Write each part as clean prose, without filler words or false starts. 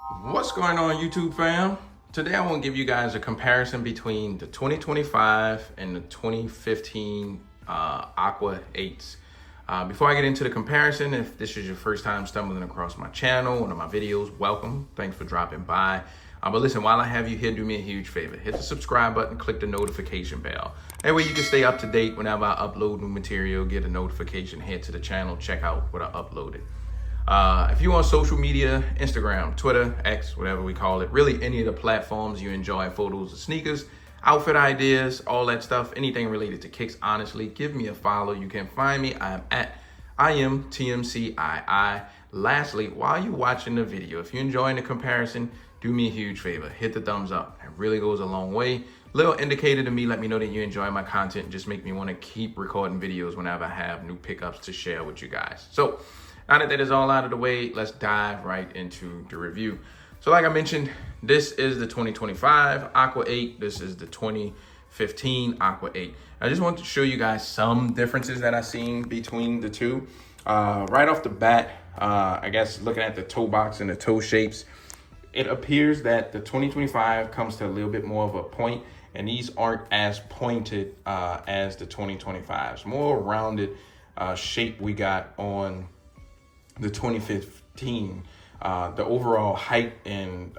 What's going on, YouTube fam? Today I want to give you guys a comparison between the 2025 and the 2015 Aqua 8s. Before I get into the comparison, if this is your first time stumbling across my channel, one of my videos, welcome. Thanks for dropping by. But listen, while I have you here, do me a huge favor. Hit the subscribe button, click the notification bell. That way you can stay up to date whenever I upload new material, get a notification, head to the channel, check out what I uploaded. If you on social media, Instagram, Twitter, X, whatever we call it, really any of the platforms you enjoy photos of sneakers, outfit ideas, all that stuff, anything related to kicks, honestly, give me a follow. You can find me. I am at iAMTMCII. Lastly, while you're watching the video, if you're enjoying the comparison, do me a huge favor. Hit the thumbs up. It really goes a long way. Little indicator to me, let me know that you enjoy my content. Just make me want to keep recording videos whenever I have new pickups to share with you guys. So, now that is all out of the way, let's dive right into the review. So like I mentioned, this is the 2025 Aqua 8. This is the 2015 Aqua 8. I just want to show you guys some differences that I've seen between the two. Right off the bat, I guess looking at the toe box and the toe shapes, it appears that the 2025 comes to a little bit more of a point, and these aren't as pointed as the 2025s. More rounded shape we got on the 2015. The overall height and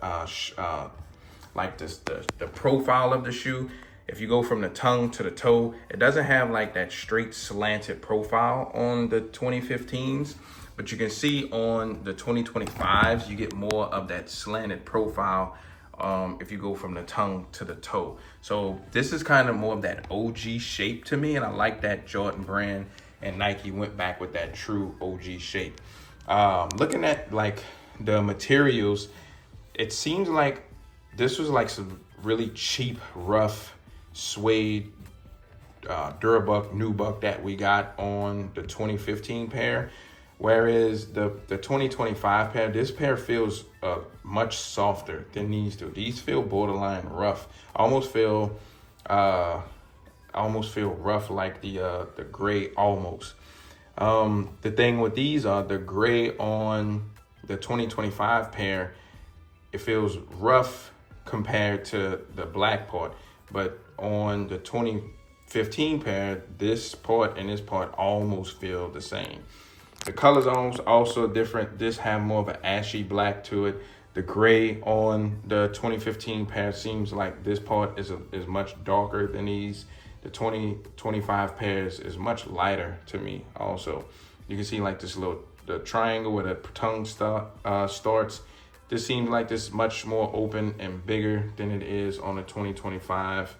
like this, the profile of the shoe, if you go from the tongue to the toe, it doesn't have like that straight slanted profile on the 2015s, but you can see on the 2025s, you get more of that slanted profile if you go from the tongue to the toe. So this is kind of more of that OG shape to me, and I like that Jordan brand and Nike went back with that true OG shape. Looking at like the materials, it seems like this was like some really cheap, rough suede Durabuck, Nubuck that we got on the 2015 pair. Whereas the 2025 pair, this pair feels much softer than these do. These feel borderline rough. I almost feel rough like the gray almost. The thing with these are the gray on the 2025 pair, it feels rough compared to the black part, but on the 2015 pair, this part and this part almost feel the same. The colors are also different. This have more of an ashy black to it. The gray on the 2015 pair seems like this part is much darker than these. The 2025 pairs is much lighter to me also. You can see like this the triangle where the tongue starts. This seems like this is much more open and bigger than it is on the 2025.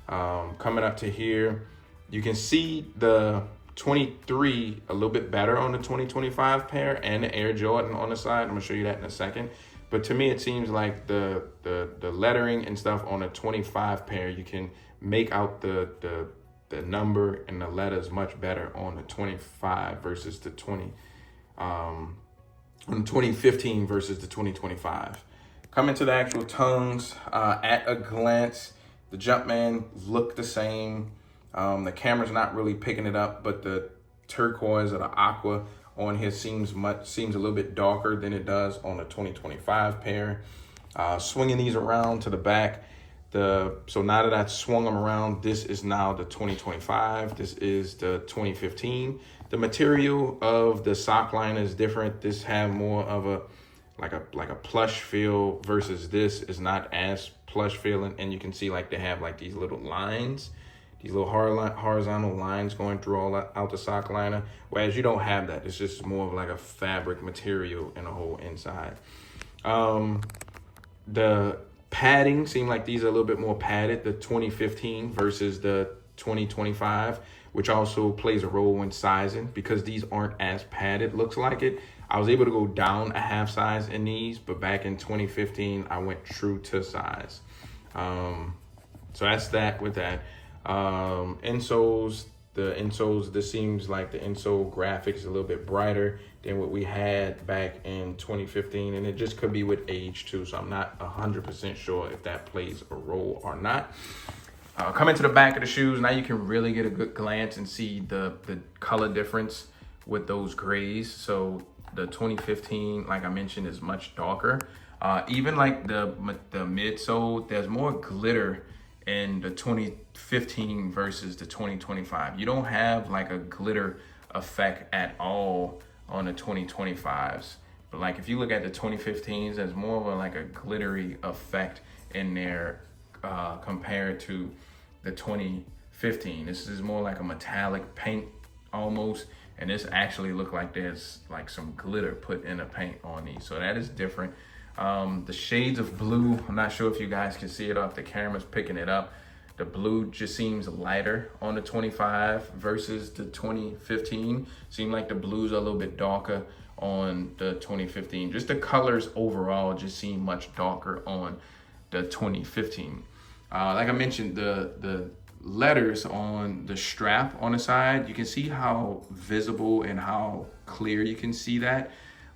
Coming up to here, you can see the 23 a little bit better on the 2025 pair and the Air Jordan on the side. I'm gonna show you that in a second. But to me, it seems like the lettering and stuff on the 25 pair, you can make out the number and the letters much better on the 25 versus the 2015 versus the 2025. Coming to the actual tongues, at a glance, the Jumpman look the same. The camera's not really picking it up, but the turquoise or the aqua on here seems a little bit darker than it does on the 2025 pair. Swinging these around to the back, so now that I swung them around, this is now the 2025. This is the 2015. The material of the sock liner is different. This have more of a like a plush feel versus this is not as plush feeling, and you can see like they have like these little lines. These little horizontal lines going through out the sock liner, whereas you don't have that. It's just more of like a fabric material in the whole inside. The padding seem like these are a little bit more padded, the 2015 versus the 2025, which also plays a role in sizing because these aren't as padded, looks like it. I was able to go down a half size in these, but back in 2015, I went true to size. So that's that with that. Insoles, this seems like the insole graphics is a little bit brighter than what we had back in 2015, and it just could be with age too, so I'm not 100% sure if that plays a role or not. Coming to the back of the shoes, now you can really get a good glance and see the color difference with those grays. So the 2015, like I mentioned, is much darker. Even like the midsole, there's more glitter in the 2015 versus the 2025. You don't have like a glitter effect at all on the 2025s. But like if you look at the 2015s, there's more of like a glittery effect in there compared to the 2015. This is more like a metallic paint almost, and this actually look like there's like some glitter put in the paint on these, so that is different. The shades of blue, I'm not sure if you guys can see it off the camera's picking it up. The blue just seems lighter on the 25 versus the 2015. Seem like the blues are a little bit darker on the 2015. Just the colors overall just seem much darker on the 2015. Like I mentioned, the letters on the strap on the side, you can see how visible and how clear you can see that.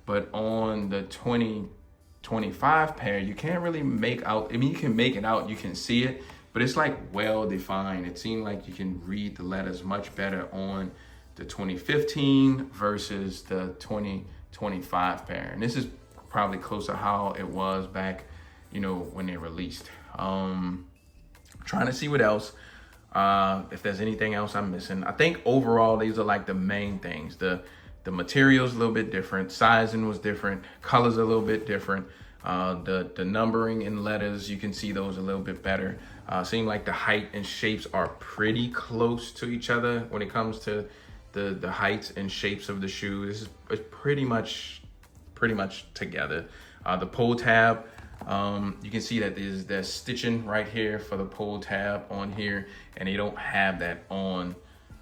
But on the 2025 pair, you can't really make out. I mean, you can make it out, you can see it, but it's like well defined. It seemed like you can read the letters much better on the 2015 versus the 2025 pair. And this is probably close to how it was back, you know, when they released. Trying to see what else, if there's anything else I'm missing. I think overall these are like the main things. The material's a little bit different, sizing was different, colors a little bit different. The numbering in letters, you can see those a little bit better. Seem like the height and shapes are pretty close to each other when it comes to the heights and shapes of the shoe. This is pretty much together. The pull tab, you can see that there's stitching right here for the pull tab on here, and they don't have that on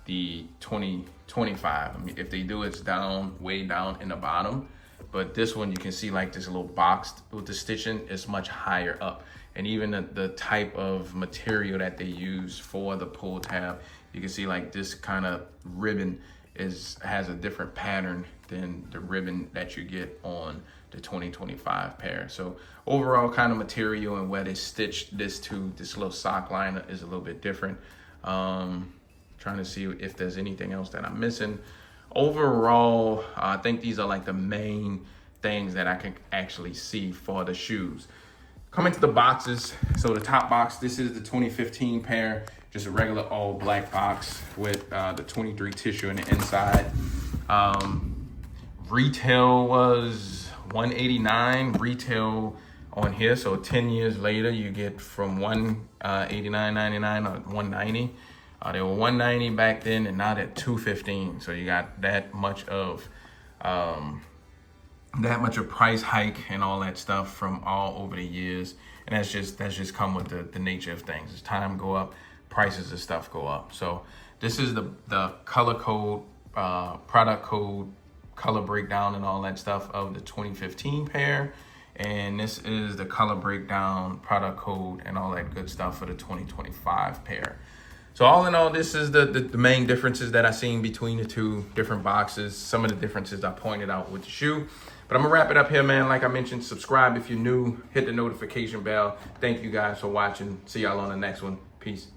the 2025. I mean, if they do, it's down, way down in the bottom. But this one, you can see like this little box with the stitching is much higher up. And even the type of material that they use for the pull tab, you can see like this kind of ribbon has a different pattern than the ribbon that you get on the 2025 pair. So overall kind of material and where they stitched this to this little sock liner is a little bit different. Trying to see if there's anything else that I'm missing. Overall, I think these are like the main things that I can actually see for the shoes. Coming to the boxes, so the top box, this is the 2015 pair, just a regular all black box with the 23 tissue in the inside. Retail was $189 retail on here, so 10 years later you get from $189.99 or $190. They were $190 back then, and now they're $215. So you got that much of price hike and all that stuff from all over the years, and that's just come with the nature of things. As time go up, prices of stuff go up. So this is the color code, product code, color breakdown, and all that stuff of the 2015 pair, and this is the color breakdown, product code, and all that good stuff for the 2025 pair. So all in all, this is the main differences that I seen between the two different boxes. Some of the differences I pointed out with the shoe. But I'm gonna wrap it up here, man. Like I mentioned, subscribe if you're new, hit the notification bell. Thank you guys for watching. See y'all on the next one. Peace.